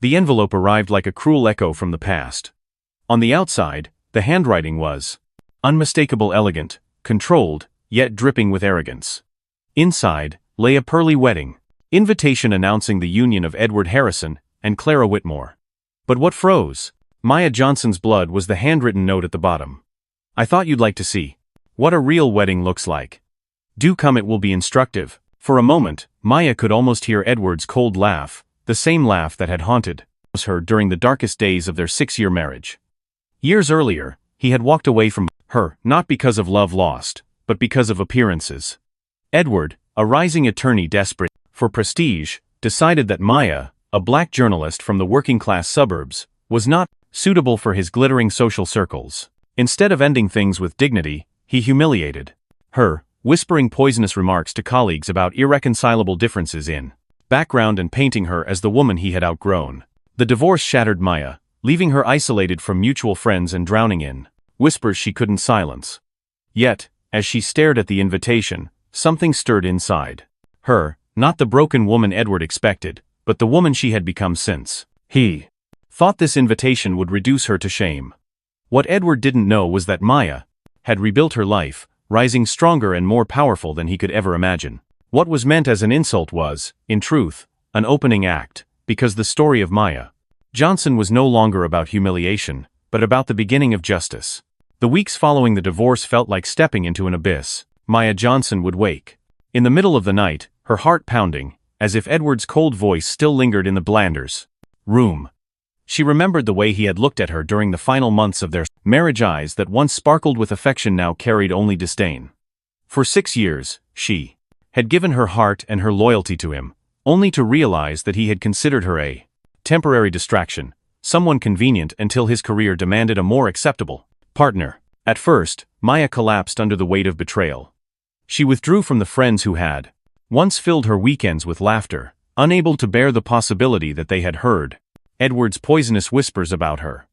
The envelope arrived like a cruel echo from the past. On the outside, the handwriting was unmistakable, elegant, controlled, yet dripping with arrogance. Inside lay a pearly wedding invitation announcing the union of Edward Harrison and Clara Whitmore. But what froze Maya Johnson's blood was the handwritten note at the bottom. I thought you'd like to see what a real wedding looks like. Do come, it will be instructive. For a moment, Maya could almost hear Edward's cold laugh, the same laugh that had haunted her during the darkest days of their 6-year marriage. Years earlier, he had walked away from her, not because of love lost, but because of appearances. Edward, a rising attorney desperate for prestige, decided that Maya, a black journalist from the working-class suburbs, was not suitable for his glittering social circles. Instead of ending things with dignity, he humiliated her, whispering poisonous remarks to colleagues about irreconcilable differences in background and painting her as the woman he had outgrown. The divorce shattered Maya, leaving her isolated from mutual friends and drowning in whispers she couldn't silence. Yet, as she stared at the invitation, something stirred inside her, not the broken woman Edward expected, but the woman she had become since he thought this invitation would reduce her to shame. What Edward didn't know was that Maya had rebuilt her life, rising stronger and more powerful than he could ever imagine. What was meant as an insult was, in truth, an opening act, because the story of Maya Johnson was no longer about humiliation, but about the beginning of justice. The weeks following the divorce felt like stepping into an abyss. Maya Johnson would wake in the middle of the night, her heart pounding, as if Edward's cold voice still lingered in the Blanders' room. She remembered the way he had looked at her during the final months of their marriage. Eyes that once sparkled with affection now carried only disdain. For 6 years, she had given her heart and her loyalty to him, only to realize that he had considered her a temporary distraction, someone convenient until his career demanded a more acceptable partner. At first, Maya collapsed under the weight of betrayal. She withdrew from the friends who had once filled her weekends with laughter, unable to bear the possibility that they had heard Edward's poisonous whispers about her.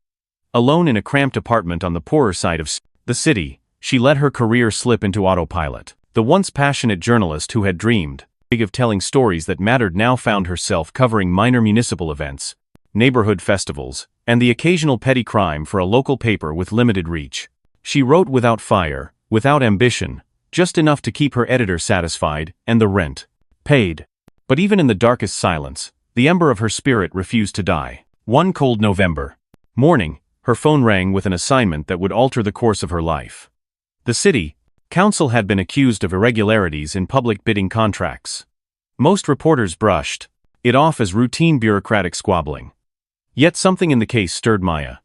Alone in a cramped apartment on the poorer side of the city, she let her career slip into autopilot. The once passionate journalist who had dreamed big of telling stories that mattered now found herself covering minor municipal events, neighborhood festivals, and the occasional petty crime for a local paper with limited reach. She wrote without fire, without ambition, just enough to keep her editor satisfied and the rent paid. But even in the darkest silence, the ember of her spirit refused to die. One cold November morning, her phone rang with an assignment that would alter the course of her life. The city council had been accused of irregularities in public bidding contracts. Most reporters brushed it off as routine bureaucratic squabbling. Yet something in the case stirred Maya.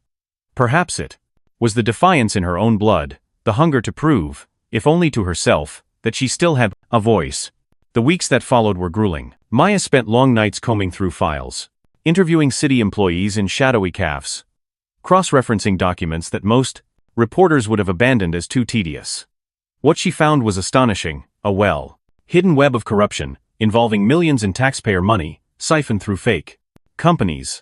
Perhaps it was the defiance in her own blood, the hunger to prove, if only to herself, that she still had a voice. The weeks that followed were grueling. Maya spent long nights combing through files, interviewing city employees in shadowy cafes, cross-referencing documents that most reporters would have abandoned as too tedious. What she found was astonishing: a well-hidden web of corruption, involving millions in taxpayer money, siphoned through fake companies.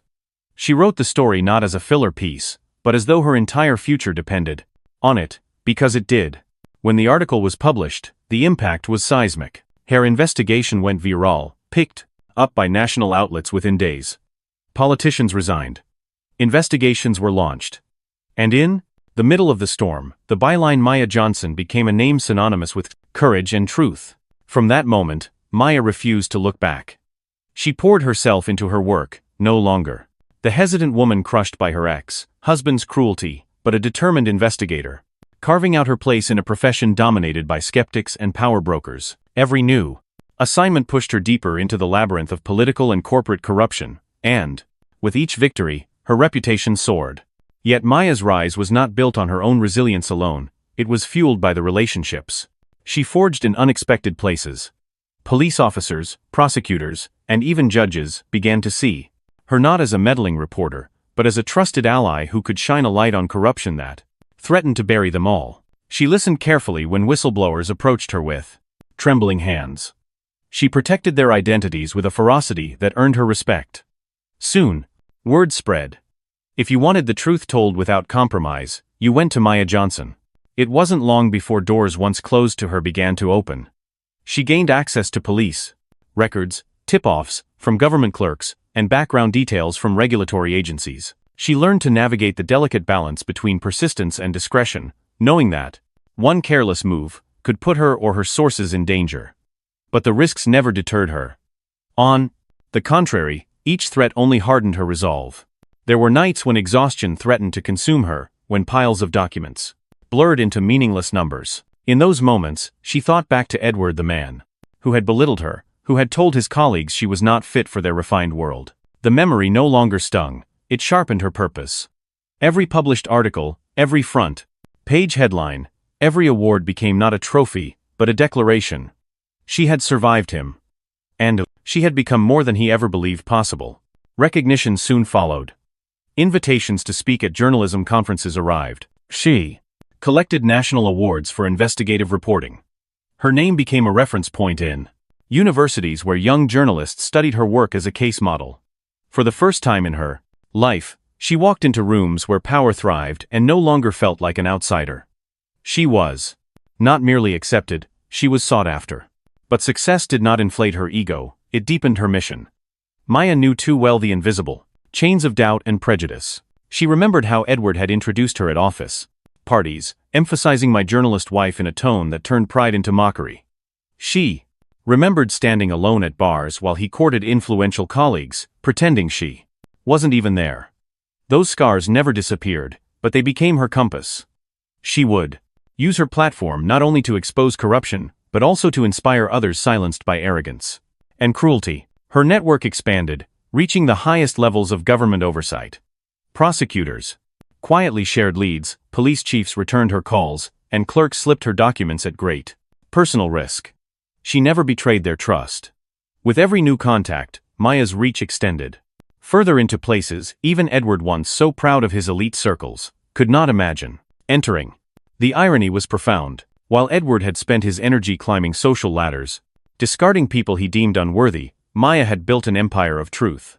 She wrote the story not as a filler piece, but as though her entire future depended on it, because it did. When the article was published, the impact was seismic. Her investigation went viral, picked up by national outlets within days. Politicians resigned. Investigations were launched. And in the middle of the storm, the byline Maya Johnson became a name synonymous with courage and truth. From that moment, Maya refused to look back. She poured herself into her work, no longer the hesitant woman crushed by her ex-husband's cruelty, but a determined investigator, carving out her place in a profession dominated by skeptics and power brokers. Every new assignment pushed her deeper into the labyrinth of political and corporate corruption, and, with each victory, her reputation soared. Yet Maya's rise was not built on her own resilience alone, it was fueled by the relationships she forged in unexpected places. Police officers, prosecutors, and even judges began to see her not as a meddling reporter, but as a trusted ally who could shine a light on corruption that threatened to bury them all. She listened carefully when whistleblowers approached her with trembling hands. She protected their identities with a ferocity that earned her respect. Soon, word spread. If you wanted the truth told without compromise, you went to Maya Johnson. It wasn't long before doors once closed to her began to open. She gained access to police records, tip-offs from government clerks, and background details from regulatory agencies. She learned to navigate the delicate balance between persistence and discretion, knowing that one careless move could put her or her sources in danger. But the risks never deterred her. On the contrary, each threat only hardened her resolve. There were nights when exhaustion threatened to consume her, when piles of documents blurred into meaningless numbers. In those moments, she thought back to Edward, the man who had belittled her, who had told his colleagues she was not fit for their refined world. The memory no longer stung, it sharpened her purpose. Every published article, every front page headline, every award became not a trophy, but a declaration. She had survived him. And she had become more than he ever believed possible. Recognition soon followed. Invitations to speak at journalism conferences arrived. She collected national awards for investigative reporting. Her name became a reference point in universities where young journalists studied her work as a case model. For the first time in her life, she walked into rooms where power thrived and no longer felt like an outsider. She was not merely accepted, she was sought after. But success did not inflate her ego, it deepened her mission. Maya knew too well the invisible chains of doubt and prejudice. She remembered how Edward had introduced her at office parties, emphasizing my journalist wife in a tone that turned pride into mockery. She remembered standing alone at bars while he courted influential colleagues, pretending she wasn't even there. Those scars never disappeared, but they became her compass. She would use her platform not only to expose corruption, but also to inspire others silenced by arrogance and cruelty. Her network expanded, reaching the highest levels of government oversight. Prosecutors quietly shared leads, police chiefs returned her calls, and clerks slipped her documents at great personal risk. She never betrayed their trust. With every new contact, Maya's reach extended further into places even Edward, once so proud of his elite circles, could not imagine entering. The irony was profound. While Edward had spent his energy climbing social ladders, discarding people he deemed unworthy, Maya had built an empire of truth.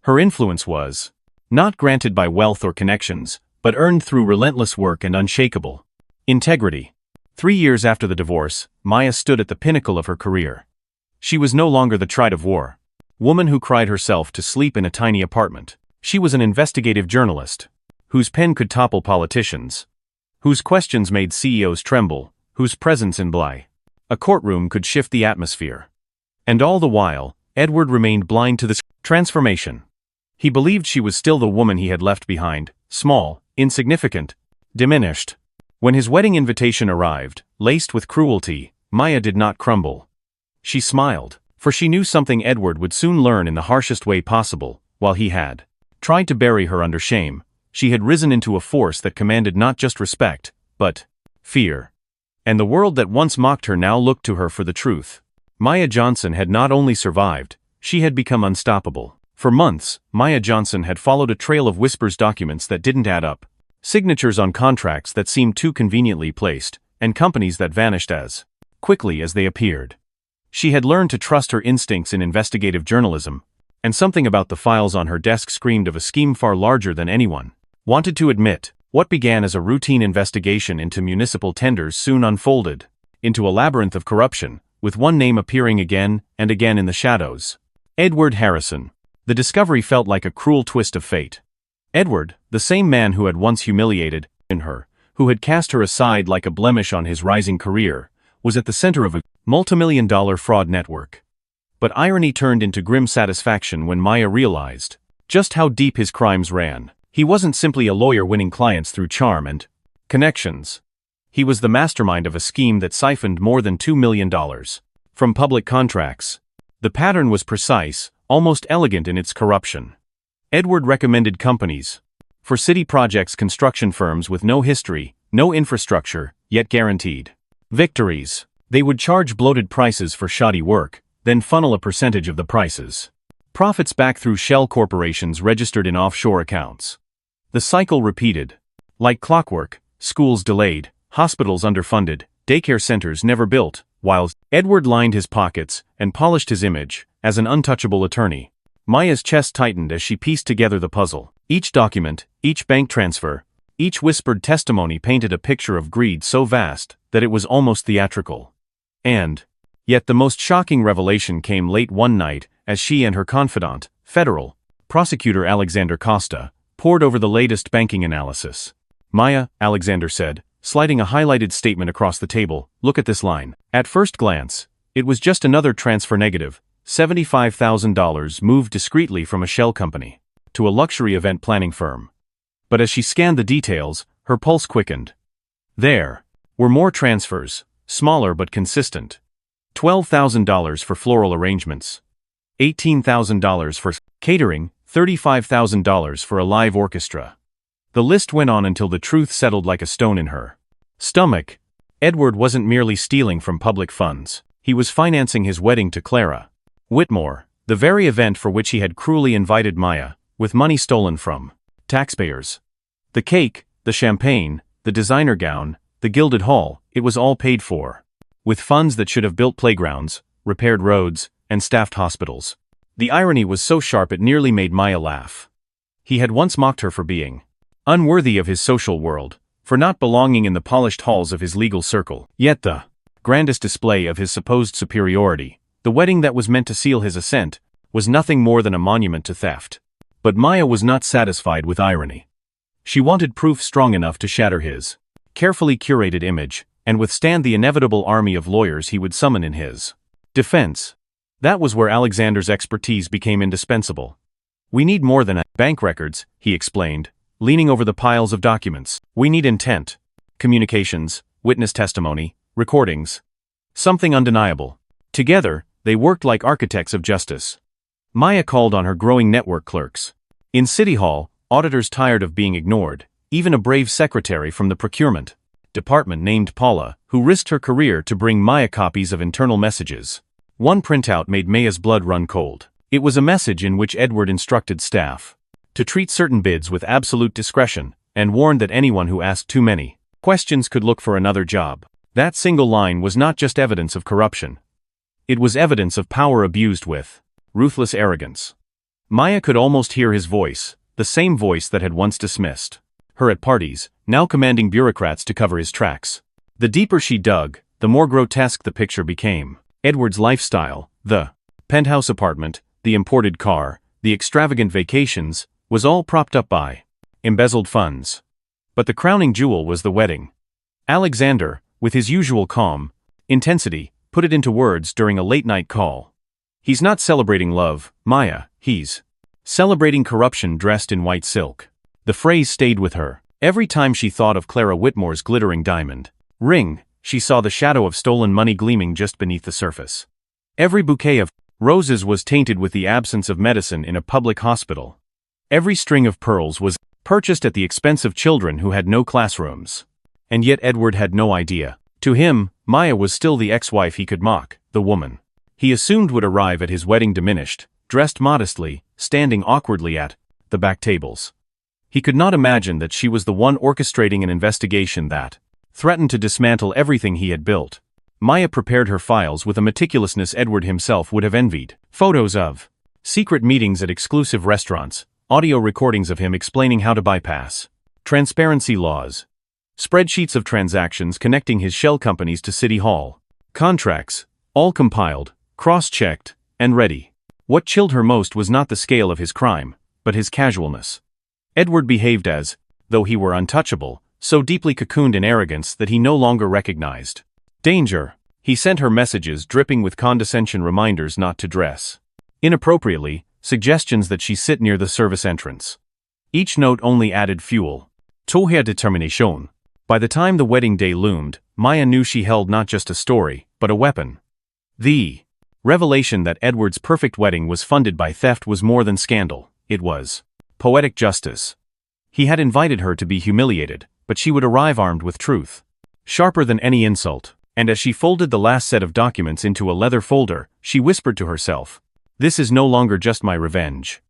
Her influence was not granted by wealth or connections, but earned through relentless work and unshakable integrity. 3 years after the divorce, Maya stood at the pinnacle of her career. She was no longer the tried of war woman who cried herself to sleep in a tiny apartment. She was an investigative journalist, whose pen could topple politicians, whose questions made CEOs tremble, whose presence in a courtroom could shift the atmosphere. And all the while, Edward remained blind to this transformation. He believed she was still the woman he had left behind, small, insignificant, diminished. When his wedding invitation arrived, laced with cruelty, Maya did not crumble. She smiled, for she knew something Edward would soon learn in the harshest way possible. While he had tried to bury her under shame, she had risen into a force that commanded not just respect, but fear. And the world that once mocked her now looked to her for the truth. Maya Johnson had not only survived, she had become unstoppable. For months, Maya Johnson had followed a trail of whispers, documents that didn't add up, signatures on contracts that seemed too conveniently placed, and companies that vanished as quickly as they appeared. She had learned to trust her instincts in investigative journalism, and something about the files on her desk screamed of a scheme far larger than anyone wanted to admit. What began as a routine investigation into municipal tenders soon unfolded into a labyrinth of corruption, with one name appearing again and again in the shadows: Edward Harrison. The discovery felt like a cruel twist of fate. Edward, the same man who had once humiliated her, who had cast her aside like a blemish on his rising career, was at the center of a multimillion-dollar fraud network. But irony turned into grim satisfaction when Maya realized just how deep his crimes ran. He wasn't simply a lawyer winning clients through charm and connections. He was the mastermind of a scheme that siphoned more than $2 million from public contracts. The pattern was precise, almost elegant in its corruption. Edward recommended companies for city projects, construction firms with no history, no infrastructure, yet guaranteed victories. They would charge bloated prices for shoddy work, then funnel a percentage of the prices profits back through shell corporations registered in offshore accounts. The cycle repeated. Like clockwork, schools delayed, hospitals underfunded, daycare centers never built, while Edward lined his pockets and polished his image as an untouchable attorney. Maya's chest tightened as she pieced together the puzzle. Each document, each bank transfer, each whispered testimony painted a picture of greed so vast that it was almost theatrical. And yet the most shocking revelation came late one night, as she and her confidant Federal Prosecutor Alexander Costa pored over the latest banking analysis. Maya, Alexander said, sliding a highlighted statement across the table, look at this line. At first glance, it was just another transfer negative, $75,000 moved discreetly from a shell company to a luxury event planning firm. But as she scanned the details, her pulse quickened. There were more transfers, smaller but consistent. $12,000 for floral arrangements, $18,000 for catering, $35,000 for a live orchestra. The list went on until the truth settled like a stone in her stomach. Edward wasn't merely stealing from public funds. He was financing his wedding to Clara Whitmore, the very event for which he had cruelly invited Maya, with money stolen from taxpayers. The cake, the champagne, the designer gown, the gilded hall, it was all paid for with funds that should have built playgrounds, repaired roads, and staffed hospitals. The irony was so sharp it nearly made Maya laugh. He had once mocked her for being unworthy of his social world, for not belonging in the polished halls of his legal circle. Yet the grandest display of his supposed superiority, the wedding that was meant to seal his ascent, was nothing more than a monument to theft. But Maya was not satisfied with irony. She wanted proof strong enough to shatter his carefully curated image, and withstand the inevitable army of lawyers he would summon in his defense. That was where Alexander's expertise became indispensable. We need more than bank records, he explained, leaning over the piles of documents. We need intent, communications, witness testimony, recordings. Something undeniable. Together, they worked like architects of justice. Maya called on her growing network clerks. In City Hall, auditors tired of being ignored, even a brave secretary from the procurement department named Paula, who risked her career to bring Maya copies of internal messages. One printout made Maya's blood run cold. It was a message in which Edward instructed staff to treat certain bids with absolute discretion, and warned that anyone who asked too many questions could look for another job. That single line was not just evidence of corruption. It was evidence of power abused with ruthless arrogance. Maya could almost hear his voice, the same voice that had once dismissed her at parties, now commanding bureaucrats to cover his tracks. The deeper she dug, the more grotesque the picture became. Edward's lifestyle, the penthouse apartment, the imported car, the extravagant vacations, was all propped up by embezzled funds. But the crowning jewel was the wedding. Alexander, with his usual calm intensity, put it into words during a late-night call. He's not celebrating love, Maya, he's celebrating corruption dressed in white silk. The phrase stayed with her. Every time she thought of Clara Whitmore's glittering diamond ring, she saw the shadow of stolen money gleaming just beneath the surface. Every bouquet of roses was tainted with the absence of medicine in a public hospital. Every string of pearls was purchased at the expense of children who had no classrooms. And yet Edward had no idea. To him, Maya was still the ex-wife he could mock, the woman he assumed would arrive at his wedding diminished, dressed modestly, standing awkwardly at the back tables. He could not imagine that she was the one orchestrating an investigation that threatened to dismantle everything he had built. Maya prepared her files with a meticulousness Edward himself would have envied. Photos of secret meetings at exclusive restaurants, audio recordings of him explaining how to bypass transparency laws, spreadsheets of transactions connecting his shell companies to City Hall, contracts, all compiled, cross-checked, and ready. What chilled her most was not the scale of his crime, but his casualness. Edward behaved as though he were untouchable, so deeply cocooned in arrogance that he no longer recognized danger. He sent her messages dripping with condescension, reminders not to dress inappropriately, suggestions that she sit near the service entrance. Each note only added fuel to her determination. By the time the wedding day loomed, Maya knew she held not just a story, but a weapon. The revelation that Edward's perfect wedding was funded by theft was more than scandal, it was poetic justice. He had invited her to be humiliated, but she would arrive armed with truth, sharper than any insult. And as she folded the last set of documents into a leather folder, she whispered to herself, "This is no longer just my revenge.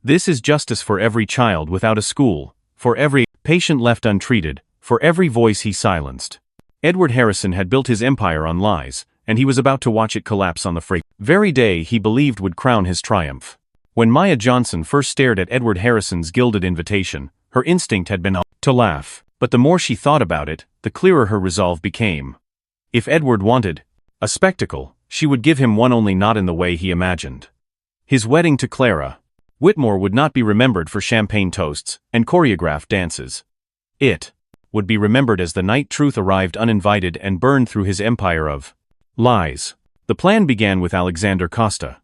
This is justice for every child without a school, for every patient left untreated, for every voice he silenced." Edward Harrison had built his empire on lies, and he was about to watch it collapse on the very day he believed would crown his triumph. When Maya Johnson first stared at Edward Harrison's gilded invitation, her instinct had been to laugh. But the more she thought about it, the clearer her resolve became. If Edward wanted a spectacle, she would give him one, only not in the way he imagined. His wedding to Clara Whitmore would not be remembered for champagne toasts and choreographed dances. It would be remembered as the night Truth arrived uninvited and burned through his empire of lies. The plan began with Alexander Costa.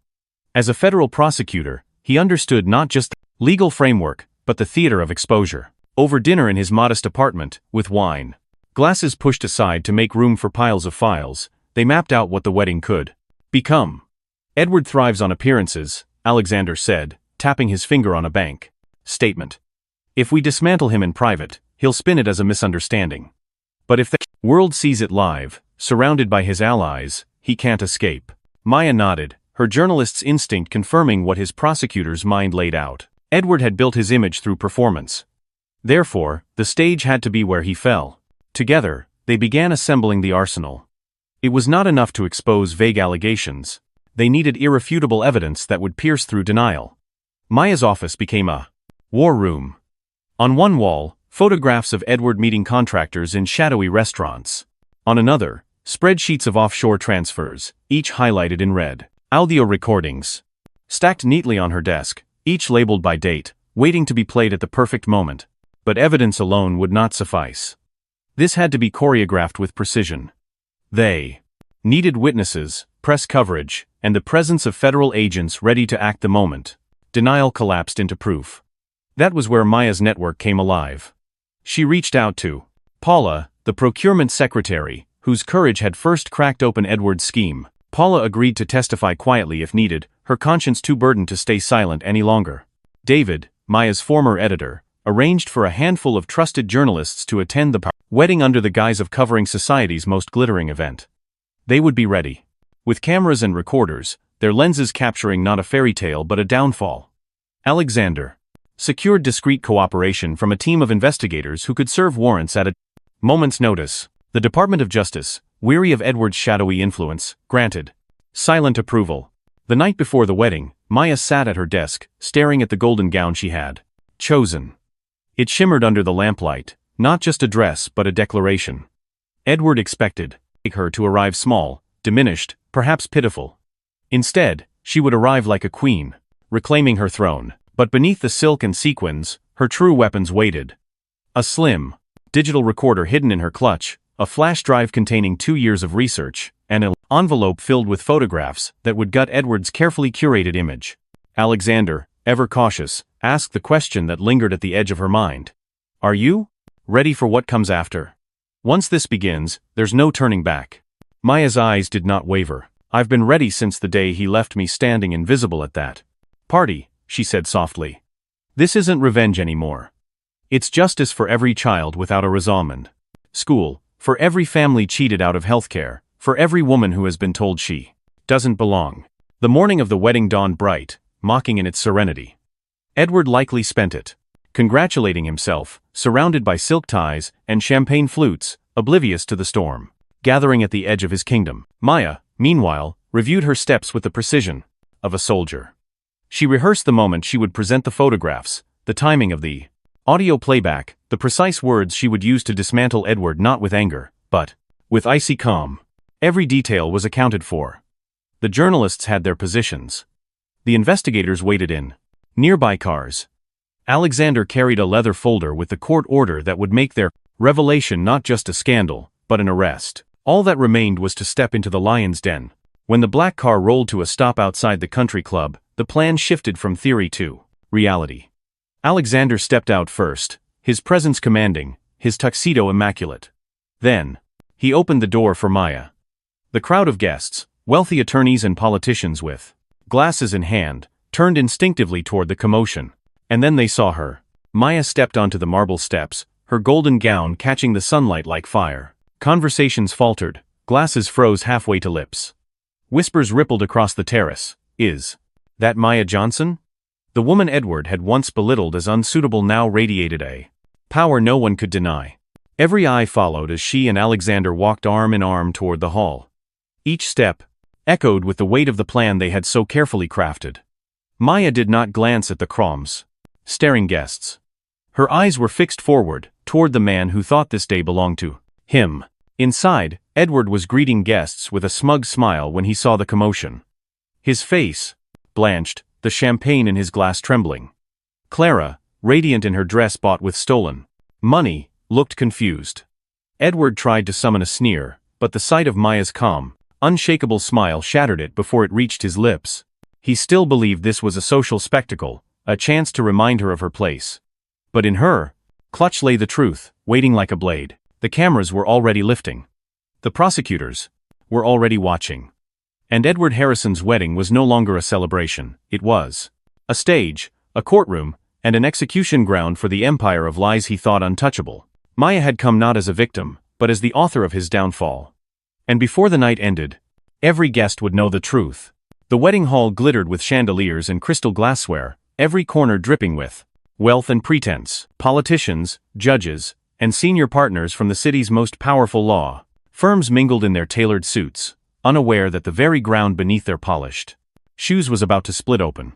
As a federal prosecutor, he understood not just the legal framework, but the theater of exposure. Over dinner in his modest apartment, with wine, glasses pushed aside to make room for piles of files, they mapped out what the wedding could become. Edward thrives on appearances, Alexander said, tapping his finger on a bank statement. If we dismantle him in private, he'll spin it as a misunderstanding. But if the world sees it live, surrounded by his allies, he can't escape. Maya nodded, her journalist's instinct confirming what his prosecutor's mind laid out. Edward had built his image through performance. Therefore, the stage had to be where he fell. Together, they began assembling the arsenal. It was not enough to expose vague allegations. They needed irrefutable evidence that would pierce through denial. Maya's office became a war room. On one wall, photographs of Edward meeting contractors in shadowy restaurants. On another, spreadsheets of offshore transfers, each highlighted in red. Audio recordings, stacked neatly on her desk, each labeled by date, waiting to be played at the perfect moment. But evidence alone would not suffice. This had to be choreographed with precision. They needed witnesses, press coverage, and the presence of federal agents ready to act the moment. Denial collapsed into proof. That was where Maya's network came alive. She reached out to Paula, the procurement secretary, whose courage had first cracked open Edward's scheme. Paula agreed to testify quietly if needed, her conscience too burdened to stay silent any longer. David, Maya's former editor, arranged for a handful of trusted journalists to attend the wedding under the guise of covering society's most glittering event. They would be ready. With cameras and recorders, their lenses capturing not a fairy tale but a downfall. Alexander secured discreet cooperation from a team of investigators who could serve warrants at a moment's notice. The Department of Justice, weary of Edward's shadowy influence, granted silent approval. The night before the wedding, Maya sat at her desk, staring at the golden gown she had chosen. It shimmered under the lamplight, not just a dress but a declaration. Edward expected her to arrive small, diminished, perhaps pitiful. Instead, she would arrive like a queen, reclaiming her throne. But beneath the silk and sequins, her true weapons waited. A slim, digital recorder hidden in her clutch, a flash drive containing 2 years of research, and an envelope filled with photographs that would gut Edward's carefully curated image. Alexander, ever cautious, asked the question that lingered at the edge of her mind. Are you ready for what comes after? Once this begins, there's no turning back. Maya's eyes did not waver. I've been ready since the day he left me standing invisible at that party, she said softly. This isn't revenge anymore. It's justice for every child without a raisonnement. School, for every family cheated out of healthcare, for every woman who has been told she doesn't belong. The morning of the wedding dawned bright, mocking in its serenity. Edward likely spent it congratulating himself, surrounded by silk ties and champagne flutes, oblivious to the storm gathering at the edge of his kingdom. Maya, meanwhile, reviewed her steps with the precision of a soldier. She rehearsed the moment she would present the photographs, the timing of the audio playback, the precise words she would use to dismantle Edward not with anger, but with icy calm. Every detail was accounted for. The journalists had their positions. The investigators waited in nearby cars. Alexander carried a leather folder with the court order that would make their revelation not just a scandal, but an arrest. All that remained was to step into the lion's den. When the black car rolled to a stop outside the country club, the plan shifted from theory to reality. Alexander stepped out first, his presence commanding, his tuxedo immaculate. Then, he opened the door for Maya. The crowd of guests, wealthy attorneys and politicians with glasses in hand, turned instinctively toward the commotion. And then they saw her. Maya stepped onto the marble steps, her golden gown catching the sunlight like fire. Conversations faltered, glasses froze halfway to lips. Whispers rippled across the terrace. Is that Maya Johnson? The woman Edward had once belittled as unsuitable now radiated a power no one could deny. Every eye followed as she and Alexander walked arm in arm toward the hall. Each step echoed with the weight of the plan they had so carefully crafted. Maya did not glance at the Croms, staring guests. Her eyes were fixed forward, toward the man who thought this day belonged to him. Inside, Edward was greeting guests with a smug smile when he saw the commotion. His face blanched, the champagne in his glass trembling. Clara, radiant in her dress bought with stolen money, looked confused. Edward tried to summon a sneer, but the sight of Maya's calm, unshakable smile shattered it before it reached his lips. He still believed this was a social spectacle, a chance to remind her of her place. But in her clutch lay the truth, waiting like a blade. The cameras were already lifting. The prosecutors were already watching. And Edward Harrison's wedding was no longer a celebration, it was a stage, a courtroom, and an execution ground for the empire of lies he thought untouchable. Maya had come not as a victim, but as the author of his downfall. And before the night ended, every guest would know the truth. The wedding hall glittered with chandeliers and crystal glassware, every corner dripping with wealth and pretense. Politicians, judges, and senior partners from the city's most powerful law firms mingled in their tailored suits, unaware that the very ground beneath their polished shoes was about to split open.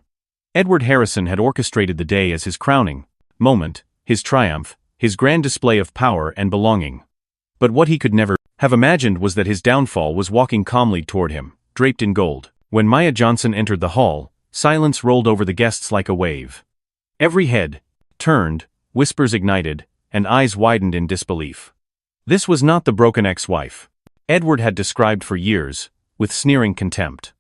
Edward Harrison had orchestrated the day as his crowning moment, his triumph, his grand display of power and belonging. But what he could never have imagined was that his downfall was walking calmly toward him, draped in gold. When Maya Johnson entered the hall, silence rolled over the guests like a wave. Every head turned, whispers ignited, and eyes widened in disbelief. This was not the broken ex-wife Edward had described for years, with sneering contempt.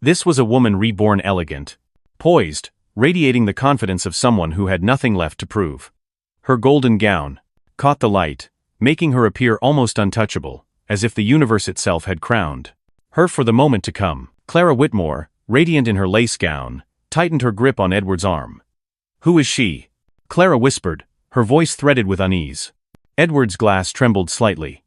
This was a woman reborn elegant, poised, radiating the confidence of someone who had nothing left to prove. Her golden gown caught the light, making her appear almost untouchable, as if the universe itself had crowned her for the moment to come. Clara Whitmore, radiant in her lace gown, tightened her grip on Edward's arm. "Who is she?" Clara whispered, her voice threaded with unease. Edward's glass trembled slightly.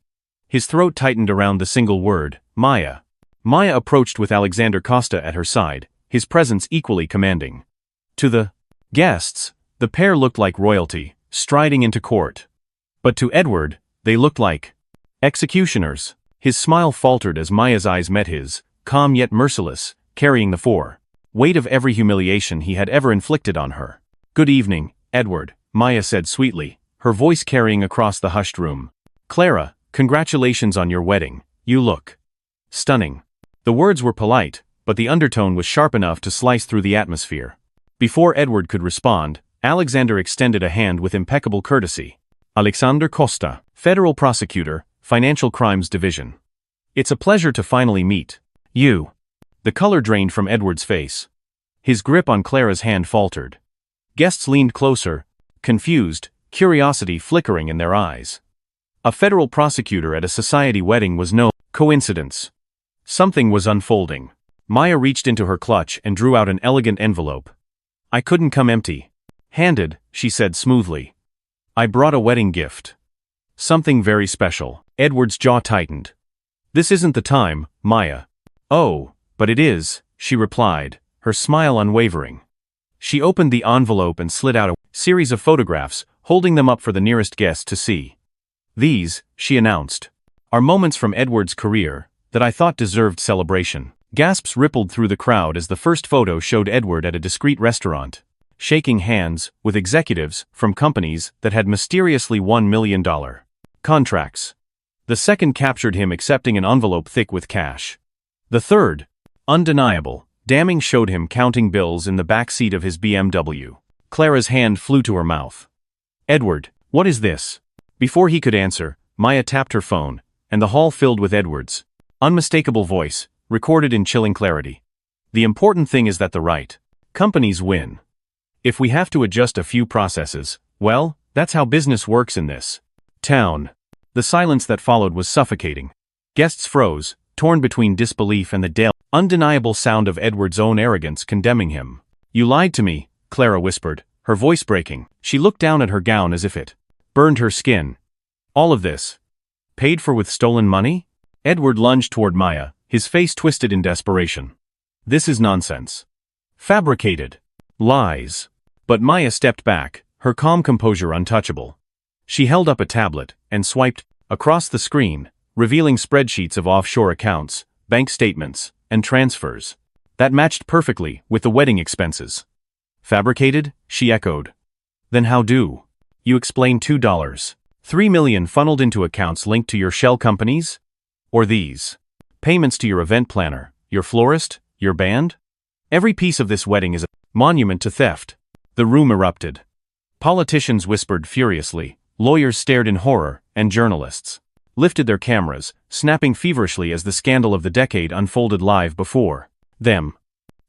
His throat tightened around the single word, Maya. Maya approached with Alexander Costa at her side, his presence equally commanding. To the guests, the pair looked like royalty, striding into court. But to Edward, they looked like executioners. His smile faltered as Maya's eyes met his, calm yet merciless, carrying the weight of every humiliation he had ever inflicted on her. "Good evening, Edward," Maya said sweetly, her voice carrying across the hushed room. "Clara, congratulations on your wedding, you look stunning." The words were polite, but the undertone was sharp enough to slice through the atmosphere. Before Edward could respond, Alexander extended a hand with impeccable courtesy. "Alexander Costa, Federal Prosecutor, Financial Crimes Division. It's a pleasure to finally meet you." The color drained from Edward's face. His grip on Clara's hand faltered. Guests leaned closer, confused, curiosity flickering in their eyes. A federal prosecutor at a society wedding was no coincidence. Something was unfolding. Maya reached into her clutch and drew out an elegant envelope. "I couldn't come empty-handed," she said smoothly. "I brought a wedding gift. Something very special." Edward's jaw tightened. "This isn't the time, Maya." "Oh, but it is," she replied, her smile unwavering. She opened the envelope and slid out a series of photographs, holding them up for the nearest guest to see. "These," she announced, "are moments from Edward's career that I thought deserved celebration." Gasps rippled through the crowd as the first photo showed Edward at a discreet restaurant, shaking hands with executives from companies that had mysteriously won $1 million contracts. The second captured him accepting an envelope thick with cash. The third, undeniable, damning, showed him counting bills in the back seat of his BMW. Clara's hand flew to her mouth. "Edward, what is this?" Before he could answer, Maya tapped her phone, and the hall filled with Edward's unmistakable voice, recorded in chilling clarity. "The important thing is that the right companies win. If we have to adjust a few processes, well, that's how business works in this town." The silence that followed was suffocating. Guests froze, torn between disbelief and the undeniable sound of Edward's own arrogance condemning him. "You lied to me," Clara whispered, her voice breaking. She looked down at her gown as if it burned her skin. "All of this paid for with stolen money?" Edward lunged toward Maya, his face twisted in desperation. "This is nonsense. Fabricated lies." But Maya stepped back, her calm composure untouchable. She held up a tablet and swiped across the screen, revealing spreadsheets of offshore accounts, bank statements, and transfers that matched perfectly with the wedding expenses. "Fabricated?" she echoed. "Then how do you explain $2.3 million funneled into accounts linked to your shell companies? Or these payments to your event planner, your florist, your band?" Every piece of this wedding is a monument to theft. The room erupted. Politicians whispered furiously, lawyers stared in horror, and journalists lifted their cameras, snapping feverishly as the scandal of the decade unfolded live before them.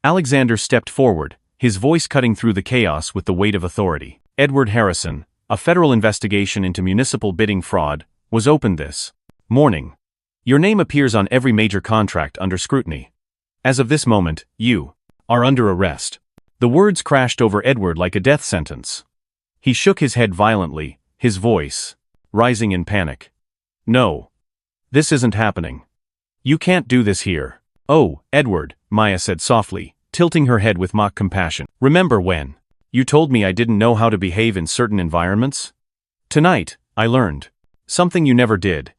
Alexander stepped forward, his voice cutting through the chaos with the weight of authority. Edward Harrison, a federal investigation into municipal bidding fraud, was opened this morning. Your name appears on every major contract under scrutiny. As of this moment, you are under arrest. The words crashed over Edward like a death sentence. He shook his head violently, his voice rising in panic. No. This isn't happening. You can't do this here. Oh, Edward, Maya said softly, tilting her head with mock compassion. Remember when you told me I didn't know how to behave in certain environments? Tonight, I learned something you never did.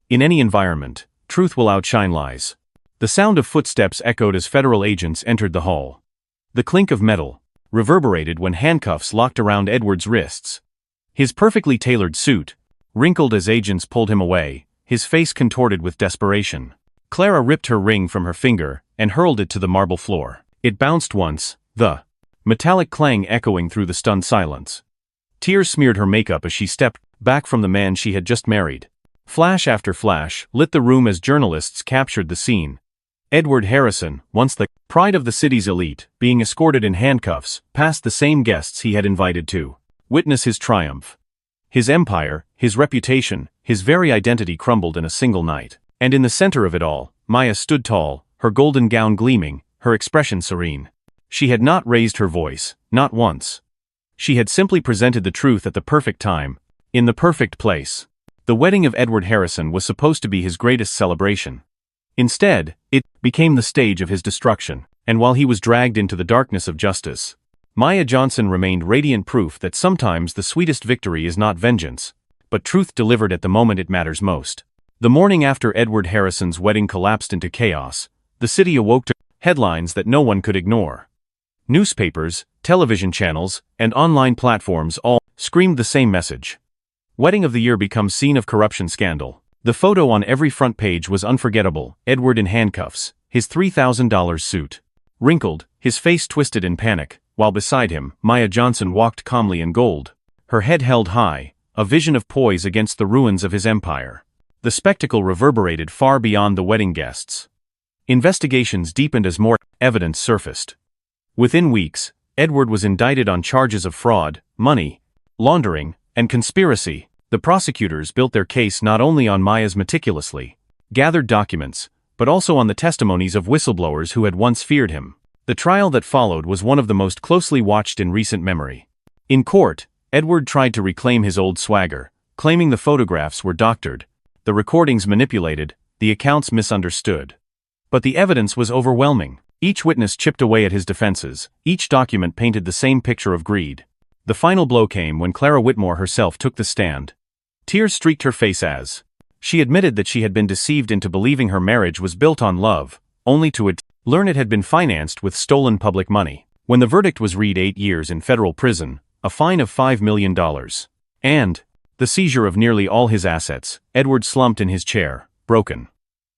In any environment, truth will outshine lies. The sound of footsteps echoed as federal agents entered the hall. The clink of metal reverberated when handcuffs locked around Edward's wrists. His perfectly tailored suit wrinkled as agents pulled him away, his face contorted with desperation. Clara ripped her ring from her finger and hurled it to the marble floor. It bounced once, the metallic clang echoing through the stunned silence. Tears smeared her makeup as she stepped back from the man she had just married. Flash after flash lit the room as journalists captured the scene. Edward Harrison, once the pride of the city's elite, being escorted in handcuffs past the same guests he had invited to witness his triumph. His empire, his reputation, his very identity crumbled in a single night. And in the center of it all, Maya stood tall, her golden gown gleaming, her expression serene. She had not raised her voice, not once. She had simply presented the truth at the perfect time, in the perfect place. The wedding of Edward Harrison was supposed to be his greatest celebration. Instead, it became the stage of his destruction, and while he was dragged into the darkness of justice, Maya Johnson remained radiant proof that sometimes the sweetest victory is not vengeance, but truth delivered at the moment it matters most. The morning after Edward Harrison's wedding collapsed into chaos, the city awoke to headlines that no one could ignore. Newspapers, television channels, and online platforms all screamed the same message. Wedding of the year becomes scene of corruption scandal. The photo on every front page was unforgettable: Edward in handcuffs, his $3,000 suit wrinkled, his face twisted in panic, while beside him, Maya Johnson walked calmly in gold, her head held high, a vision of poise against the ruins of his empire. The spectacle reverberated far beyond the wedding guests. Investigations deepened as more evidence surfaced. Within weeks, Edward was indicted on charges of fraud, money laundering, and conspiracy. The prosecutors built their case not only on Maya's meticulously gathered documents, but also on the testimonies of whistleblowers who had once feared him. The trial that followed was one of the most closely watched in recent memory. In court, Edward tried to reclaim his old swagger, claiming the photographs were doctored, the recordings manipulated, the accounts misunderstood. But the evidence was overwhelming. Each witness chipped away at his defenses, each document painted the same picture of greed. The final blow came when Clara Whitmore herself took the stand. Tears streaked her face as she admitted that she had been deceived into believing her marriage was built on love, only to learn it had been financed with stolen public money. When the verdict was read, 8 years in federal prison, a fine of $5 million, and the seizure of nearly all his assets, Edward slumped in his chair, broken.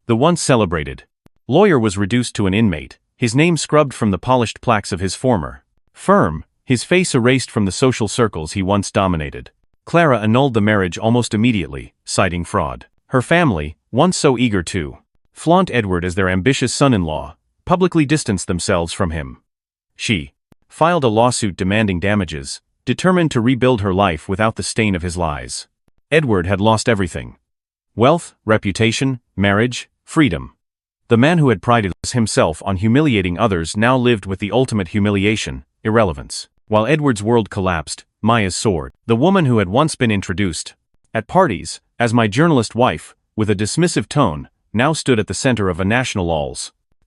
The once celebrated lawyer was reduced to an inmate, his name scrubbed from the polished plaques of his former firm, his face erased from the social circles he once dominated. Clara annulled the marriage almost immediately, citing fraud. Her family, once so eager to flaunt Edward as their ambitious son-in-law, publicly distanced themselves from him. She filed a lawsuit demanding damages, determined to rebuild her life without the stain of his lies. Edward had lost everything: wealth, reputation, marriage, freedom. The man who had prided himself on humiliating others now lived with the ultimate humiliation: irrelevance. While Edward's world collapsed, Maya's soared. The woman who had once been introduced at parties as my journalist wife, with a dismissive tone, now stood at the center of a national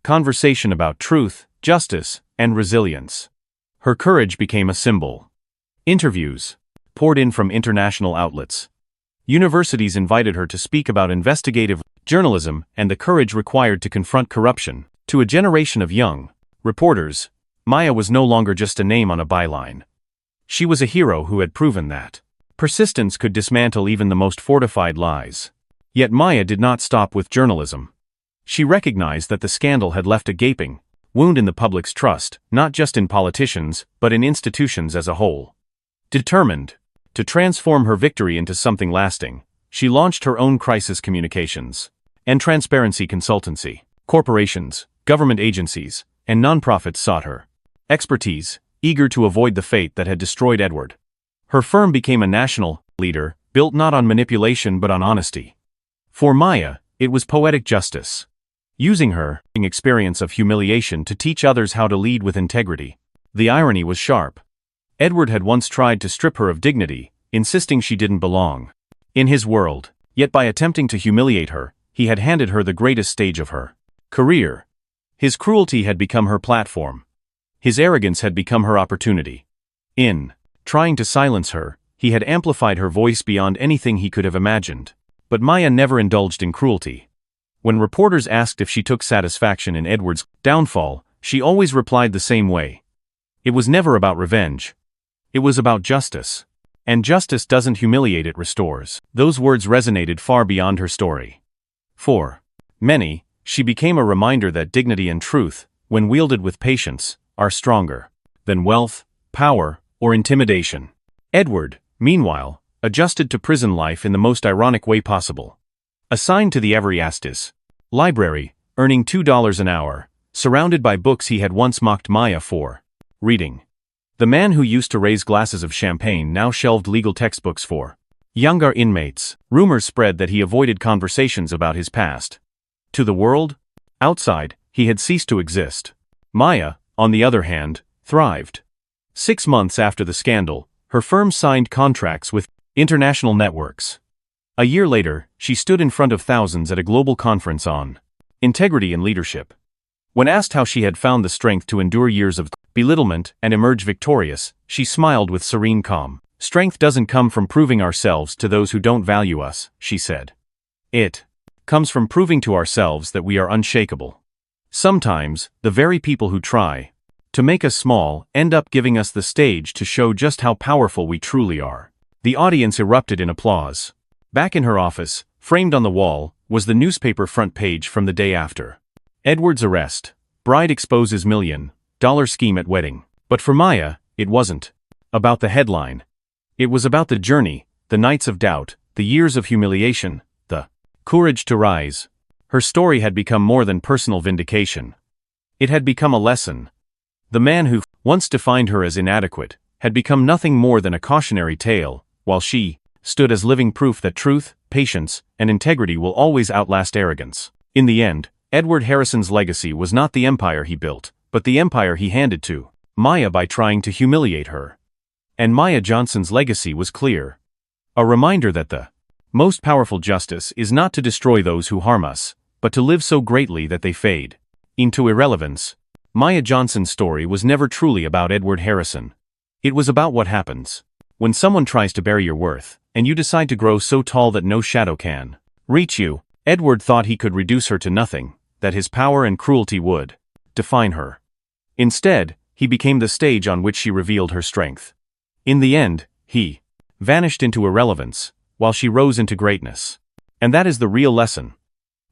conversation about truth, justice, and resilience. Her courage became a symbol. Interviews poured in from international outlets. Universities invited her to speak about investigative journalism and the courage required to confront corruption. To a generation of young reporters, Maya was no longer just a name on a byline. She was a hero who had proven that persistence could dismantle even the most fortified lies. Yet Maya did not stop with journalism. She recognized that the scandal had left a gaping wound in the public's trust, not just in politicians, but in institutions as a whole. Determined to transform her victory into something lasting, she launched her own crisis communications and transparency consultancy. Corporations, government agencies, and nonprofits sought her expertise, eager to avoid the fate that had destroyed Edward. Her firm became a national leader, built not on manipulation but on honesty. For Maya, it was poetic justice, using her experience of humiliation to teach others how to lead with integrity. The irony was sharp. Edward had once tried to strip her of dignity, insisting she didn't belong in his world, yet by attempting to humiliate her, he had handed her the greatest stage of her career. His cruelty had become her platform. His arrogance had become her opportunity. In trying to silence her, he had amplified her voice beyond anything he could have imagined. But Maya never indulged in cruelty. When reporters asked if she took satisfaction in Edward's downfall, she always replied the same way. It was never about revenge. It was about justice. And justice doesn't humiliate, it restores. Those words resonated far beyond her story. For many, she became a reminder that dignity and truth, when wielded with patience, are stronger than wealth, power, or intimidation. Edward, meanwhile, adjusted to prison life in the most ironic way possible. Assigned to the Every Astis library, earning $2 an hour, surrounded by books he had once mocked Maya for reading. The man who used to raise glasses of champagne now shelved legal textbooks for younger inmates. Rumors spread that he avoided conversations about his past. To the world outside, he had ceased to exist. Maya, on the other hand, thrived. 6 months after the scandal, her firm signed contracts with international networks. A year later, she stood in front of thousands at a global conference on integrity and leadership. When asked how she had found the strength to endure years of belittlement and emerge victorious, she smiled with serene calm. Strength doesn't come from proving ourselves to those who don't value us, she said. It comes from proving to ourselves that we are unshakable. Sometimes, the very people who try to make us small end up giving us the stage to show just how powerful we truly are. The audience erupted in applause. Back in her office, framed on the wall, was the newspaper front page from the day after. Edward's arrest. Bride exposes $1 million scheme at wedding. But for Maya, it wasn't about the headline. It was about the journey, the nights of doubt, the years of humiliation, the courage to rise. Her story had become more than personal vindication. It had become a lesson. The man who once defined her as inadequate had become nothing more than a cautionary tale, while she stood as living proof that truth, patience, and integrity will always outlast arrogance. In the end, Edward Harrison's legacy was not the empire he built, but the empire he handed to Maya by trying to humiliate her. And Maya Johnson's legacy was clear. A reminder that the most powerful justice is not to destroy those who harm us, but to live so greatly that they fade into irrelevance. Maya Johnson's story was never truly about Edward Harrison. It was about what happens when someone tries to bury your worth, and you decide to grow so tall that no shadow can reach you. Edward thought he could reduce her to nothing, that his power and cruelty would define her. Instead, he became the stage on which she revealed her strength. In the end, he vanished into irrelevance, while she rose into greatness. And that is the real lesson.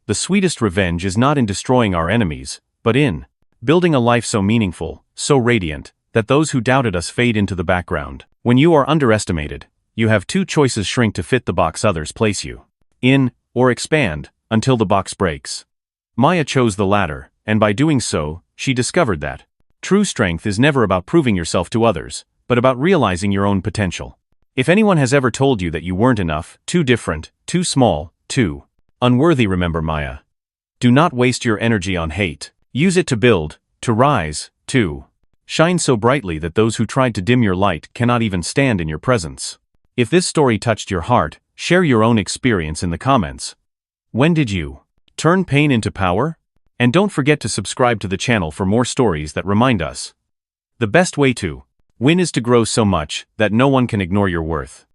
The sweetest revenge is not in destroying our enemies, but in building a life so meaningful, so radiant, that those who doubted us fade into the background. When you are underestimated, you have two choices: shrink to fit the box others place you in, or expand until the box breaks. Maya chose the latter, and by doing so, she discovered that true strength is never about proving yourself to others, but about realizing your own potential. If anyone has ever told you that you weren't enough, too different, too small, too unworthy, remember Maya. Do not waste your energy on hate. Use it to build, to rise, to shine so brightly that those who tried to dim your light cannot even stand in your presence. If this story touched your heart, share your own experience in the comments. When did you turn pain into power? And don't forget to subscribe to the channel for more stories that remind us the best way to win is to grow so much that no one can ignore your worth.